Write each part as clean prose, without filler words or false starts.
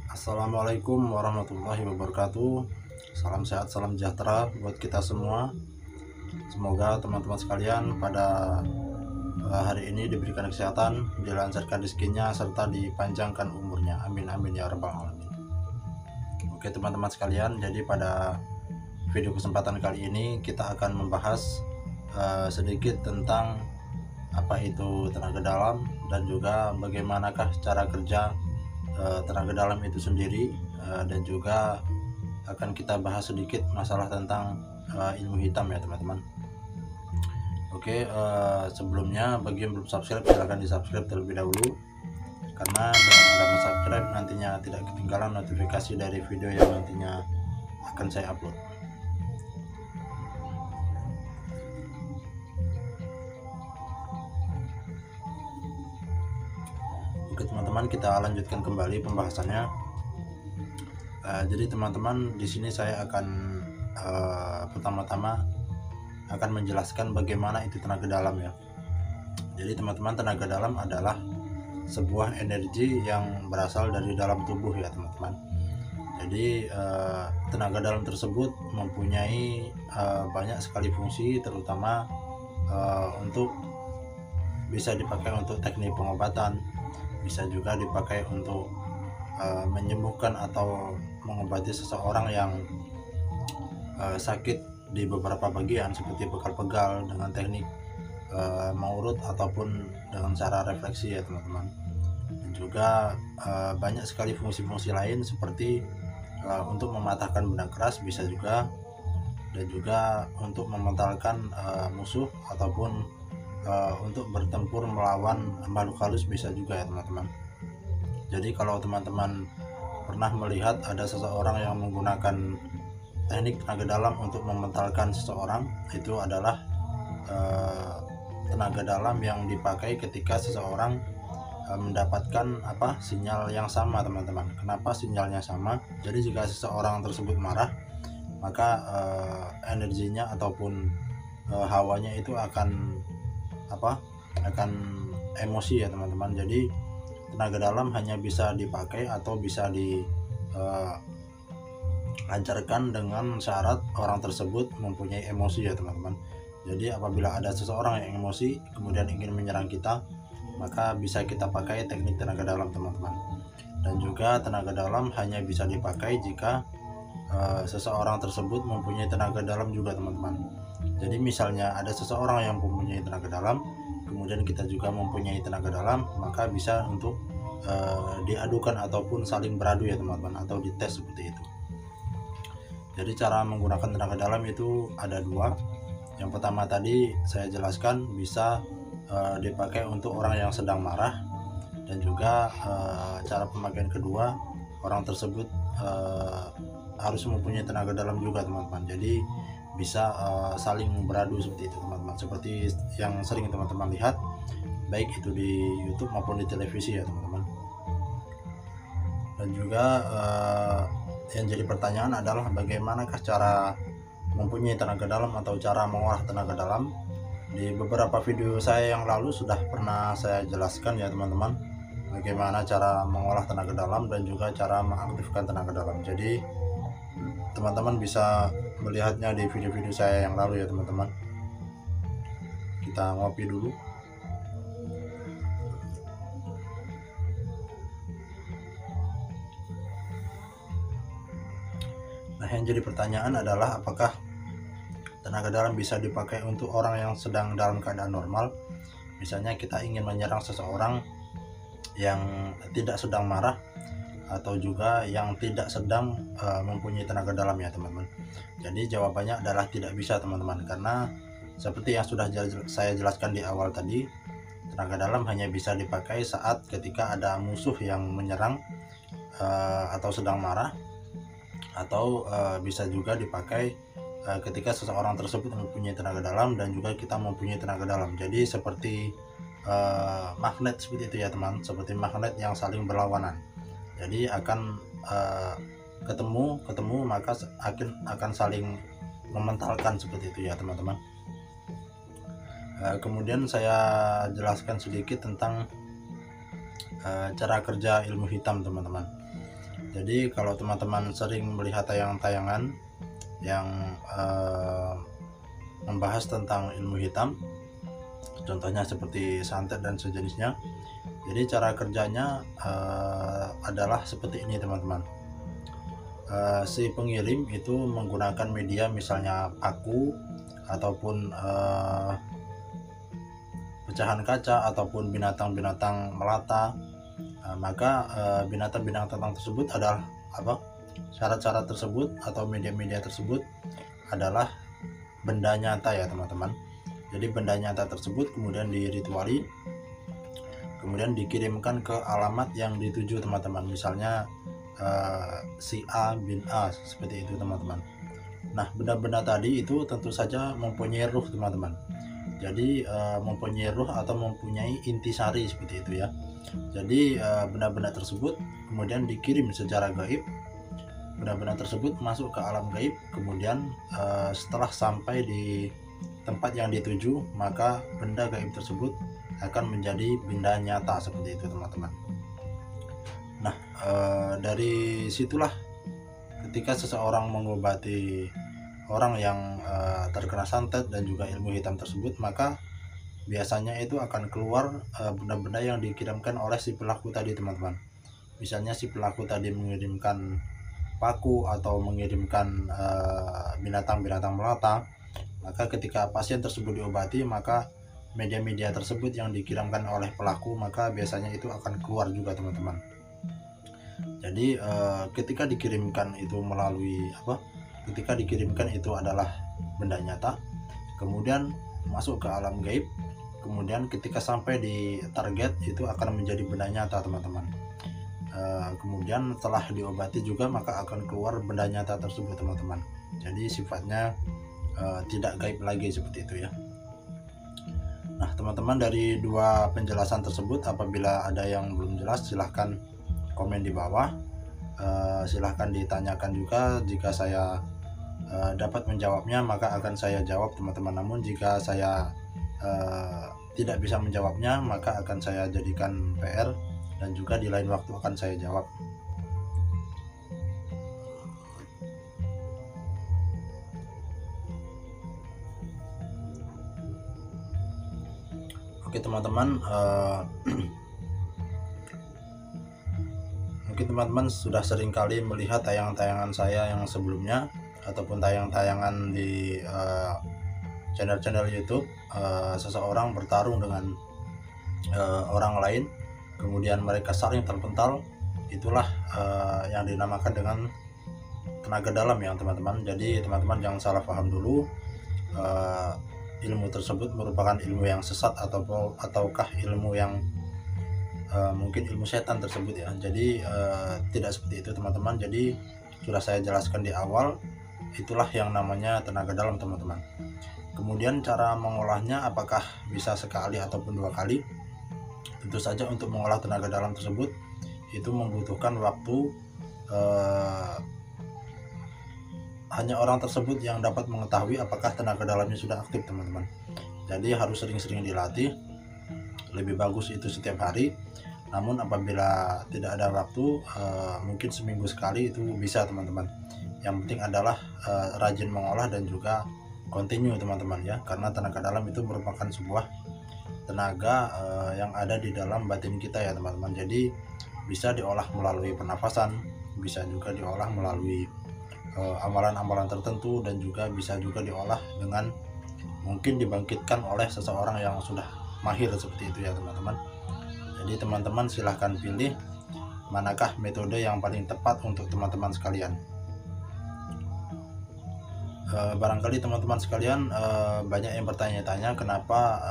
Assalamualaikum warahmatullahi wabarakatuh. Salam sehat, salam sejahtera buat kita semua. Semoga teman-teman sekalian pada hari ini diberikan kesehatan, dilancarkan rezekinya, serta dipanjangkan umurnya. Amin amin ya rabbal alamin. Oke teman-teman sekalian, jadi pada video kesempatan kali ini kita akan membahas sedikit tentang apa itu tenaga dalam dan juga bagaimanakah cara kerja tenaga dalam itu sendiri, dan juga akan kita bahas sedikit masalah tentang ilmu hitam ya teman-teman. Oke, sebelumnya bagi yang belum subscribe silahkan di subscribe terlebih dahulu, karena dengan Anda subscribe nantinya tidak ketinggalan notifikasi dari video yang nantinya akan saya upload. Oke teman-teman, kita lanjutkan kembali pembahasannya. Jadi teman-teman, di sini saya akan pertama-tama akan menjelaskan bagaimana itu tenaga dalam ya. Jadi teman-teman, tenaga dalam adalah sebuah energi yang berasal dari dalam tubuh ya teman-teman. Jadi tenaga dalam tersebut mempunyai banyak sekali fungsi, terutama untuk bisa dipakai untuk teknik pengobatan, bisa juga dipakai untuk menyembuhkan atau mengobati seseorang yang sakit di beberapa bagian seperti pegal-pegal dengan teknik maurut ataupun dengan cara refleksi ya teman-teman. Dan juga banyak sekali fungsi-fungsi lain seperti untuk mematahkan benda keras bisa juga, dan juga untuk mementalkan musuh ataupun untuk bertempur melawan makhluk halus bisa juga ya teman-teman. Jadi kalau teman-teman pernah melihat ada seseorang yang menggunakan teknik tenaga dalam untuk mementalkan seseorang, itu adalah tenaga dalam yang dipakai ketika seseorang mendapatkan sinyal yang sama teman-teman. Kenapa sinyalnya sama? Jadi jika seseorang tersebut marah, maka energinya ataupun hawanya itu akan emosi ya teman-teman. Jadi tenaga dalam hanya bisa dipakai atau bisa dilancarkan dengan syarat orang tersebut mempunyai emosi ya teman-teman. Jadi apabila ada seseorang yang emosi kemudian ingin menyerang kita, maka bisa kita pakai teknik tenaga dalam teman-teman. Dan juga tenaga dalam hanya bisa dipakai jika seseorang tersebut mempunyai tenaga dalam juga teman-teman. Jadi misalnya ada seseorang yang mempunyai tenaga dalam, kemudian kita juga mempunyai tenaga dalam, maka bisa untuk diadukan ataupun saling beradu ya teman-teman, atau dites seperti itu. Jadi cara menggunakan tenaga dalam itu ada dua. Yang pertama tadi saya jelaskan bisa dipakai untuk orang yang sedang marah, dan juga cara pemakaian kedua, orang tersebut harus mempunyai tenaga dalam juga teman-teman. Jadi bisa saling beradu seperti itu teman-teman, seperti yang sering teman-teman lihat baik itu di YouTube maupun di televisi ya teman-teman. Dan juga yang jadi pertanyaan adalah bagaimanakah cara mempunyai tenaga dalam atau cara mengolah tenaga dalam. Di beberapa video saya yang lalu sudah pernah saya jelaskan ya teman-teman, bagaimana cara mengolah tenaga dalam dan juga cara mengaktifkan tenaga dalam. Jadi teman-teman bisa melihatnya di video-video saya yang lalu ya teman-teman. Kita ngopi dulu. Nah, yang jadi pertanyaan adalah apakah tenaga dalam bisa dipakai untuk orang yang sedang dalam keadaan normal. Misalnya kita ingin menyerang seseorang yang tidak sedang marah atau juga yang tidak sedang mempunyai tenaga dalam ya teman-teman. Jadi jawabannya adalah tidak bisa teman-teman, karena seperti yang sudah saya jelaskan di awal tadi, tenaga dalam hanya bisa dipakai saat ketika ada musuh yang menyerang atau sedang marah, atau bisa juga dipakai ketika seseorang tersebut mempunyai tenaga dalam dan juga kita mempunyai tenaga dalam. Jadi seperti magnet seperti itu ya teman, seperti magnet yang saling berlawanan. Jadi akan ketemu maka akan saling mementalkan seperti itu ya teman-teman. Kemudian saya jelaskan sedikit tentang cara kerja ilmu hitam teman-teman. Jadi kalau teman-teman sering melihat tayangan-tayangan yang membahas tentang ilmu hitam, contohnya seperti santet dan sejenisnya, jadi cara kerjanya adalah seperti ini teman-teman. Si pengirim itu menggunakan media misalnya paku ataupun pecahan kaca ataupun binatang-binatang melata. Maka binatang-binatang tersebut adalah syarat-syarat tersebut atau media-media tersebut adalah benda nyata ya teman-teman. Jadi benda nyata tersebut kemudian dirituali, kemudian dikirimkan ke alamat yang dituju teman-teman, misalnya si A bin A, seperti itu teman-teman. Nah, benda-benda tadi itu tentu saja mempunyai ruh teman-teman. Jadi mempunyai ruh atau mempunyai intisari seperti itu ya. Jadi benda-benda tersebut kemudian dikirim secara gaib. Benda-benda tersebut masuk ke alam gaib, kemudian setelah sampai di tempat yang dituju, maka benda gaib tersebut akan menjadi benda nyata seperti itu teman-teman. Nah, dari situlah ketika seseorang mengobati orang yang terkena santet dan juga ilmu hitam tersebut, maka biasanya itu akan keluar benda-benda yang dikirimkan oleh si pelaku tadi teman-teman. Misalnya si pelaku tadi mengirimkan paku atau mengirimkan binatang-binatang melata, maka ketika pasien tersebut diobati, maka media-media tersebut yang dikirimkan oleh pelaku maka biasanya itu akan keluar juga teman-teman. Jadi ketika dikirimkan itu ketika dikirimkan itu adalah benda nyata, kemudian masuk ke alam gaib, kemudian ketika sampai di target itu akan menjadi benda nyata teman-teman. Kemudian setelah diobati juga maka akan keluar benda nyata tersebut teman-teman. Jadi sifatnya tidak gaib lagi seperti itu ya. Nah teman-teman, dari dua penjelasan tersebut apabila ada yang belum jelas silahkan komen di bawah. Silahkan ditanyakan juga, jika saya dapat menjawabnya maka akan saya jawab teman-teman. Namun jika saya tidak bisa menjawabnya maka akan saya jadikan PR dan juga di lain waktu akan saya jawab. Oke teman-teman, mungkin teman-teman sudah sering kali melihat tayangan-tayangan saya yang sebelumnya ataupun tayangan-tayangan di channel-channel YouTube. Seseorang bertarung dengan orang lain, kemudian mereka saling terpental. Itulah yang dinamakan dengan tenaga dalam ya teman-teman. Jadi teman-teman jangan salah paham dulu, ilmu tersebut merupakan ilmu yang sesat ataukah ilmu yang mungkin ilmu setan tersebut ya. Jadi tidak seperti itu teman-teman. Jadi sudah saya jelaskan di awal, itulah yang namanya tenaga dalam teman-teman. Kemudian cara mengolahnya apakah bisa sekali ataupun dua kali? Tentu saja untuk mengolah tenaga dalam tersebut itu membutuhkan waktu. Hanya orang tersebut yang dapat mengetahui apakah tenaga dalamnya sudah aktif teman-teman. Jadi harus sering-sering dilatih. Lebih bagus itu setiap hari. Namun apabila tidak ada waktu, mungkin seminggu sekali itu bisa teman-teman. Yang penting adalah rajin mengolah dan juga continue teman-teman ya. Karena tenaga dalam itu merupakan sebuah tenaga yang ada di dalam batin kita ya teman-teman. Jadi bisa diolah melalui pernafasan, bisa juga diolah melalui amalan-amalan tertentu, dan juga bisa juga diolah dengan mungkin dibangkitkan oleh seseorang yang sudah mahir seperti itu ya teman-teman. Jadi teman-teman silahkan pilih manakah metode yang paling tepat untuk teman-teman sekalian. Barangkali teman-teman sekalian banyak yang bertanya-tanya kenapa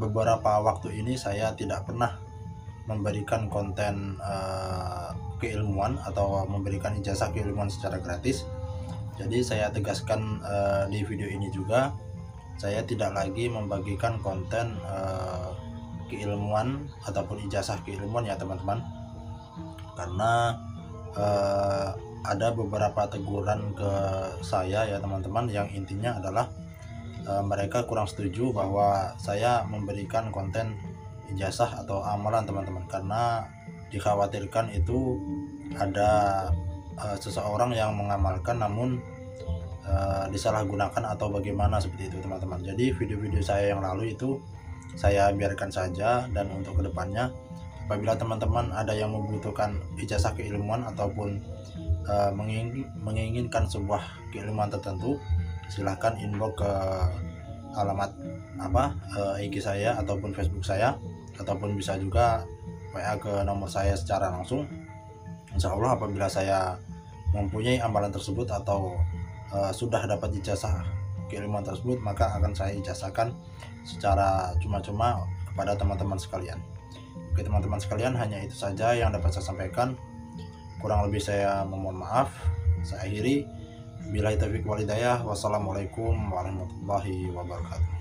beberapa waktu ini saya tidak pernah memberikan konten keilmuan atau memberikan ijazah keilmuan secara gratis. Jadi saya tegaskan di video ini juga, saya tidak lagi membagikan konten keilmuan ataupun ijazah keilmuan ya teman-teman, karena ada beberapa teguran ke saya ya teman-teman, yang intinya adalah mereka kurang setuju bahwa saya memberikan konten ijazah atau amalan teman-teman, karena dikhawatirkan itu ada seseorang yang mengamalkan namun disalahgunakan atau bagaimana seperti itu teman-teman. Jadi video-video saya yang lalu itu saya biarkan saja, dan untuk kedepannya apabila teman-teman ada yang membutuhkan ijazah keilmuan ataupun menginginkan sebuah keilmuan tertentu, silahkan inbox ke alamat IG saya ataupun Facebook saya, ataupun bisa juga WA ke nomor saya secara langsung. Insya Allah apabila saya mempunyai amalan tersebut atau sudah dapat ijazah keilmuan tersebut, maka akan saya ijazahkan secara cuma-cuma kepada teman-teman sekalian. Oke teman-teman sekalian, hanya itu saja yang dapat saya sampaikan. Kurang lebih saya memohon maaf. Saya akhiri. Billahi taufiq wal hidayah. Wassalamualaikum warahmatullahi wabarakatuh.